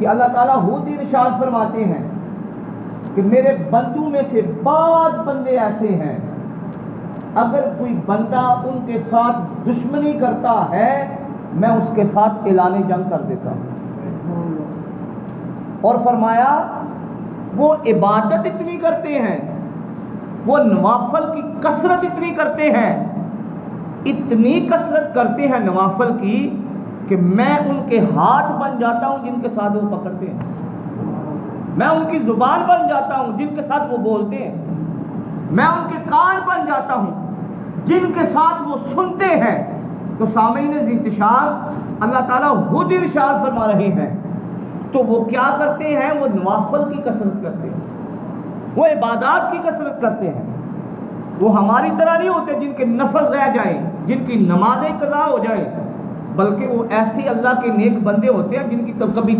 کہ اللہ تعالیٰ خود ارشاد فرماتے ہیں کہ میرے بندوں میں سے بعض بندے ایسے ہیں اگر کوئی بندہ ان کے ساتھ دشمنی کرتا ہے میں اس کے ساتھ اعلان جنگ کر دیتا ہوں. اور فرمایا وہ عبادت اتنی کرتے ہیں، وہ نوافل کی کثرت اتنی کرتے ہیں، اتنی کثرت کرتے ہیں نوافل کی کہ میں ان کے ہاتھ بن جاتا ہوں جن کے ساتھ وہ پکڑتے ہیں، میں ان کی زبان بن جاتا ہوں جن کے ساتھ وہ بولتے ہیں، میں ان کے کان بن جاتا ہوں جن کے ساتھ وہ سنتے ہیں. تو سامعین ذی انتشار اللہ تعالیٰ خود ارشاد فرما رہے ہیں. تو وہ کیا کرتے ہیں؟ وہ نوافل کی کثرت کرتے ہیں، وہ عبادات کی کثرت کرتے ہیں. وہ ہماری طرح نہیں ہوتے جن کے نفل رہ جائیں، جن کی نمازیں قضا ہو جائیں، بلکہ وہ ایسے اللہ کے نیک بندے ہوتے ہیں جن کی تو کبھی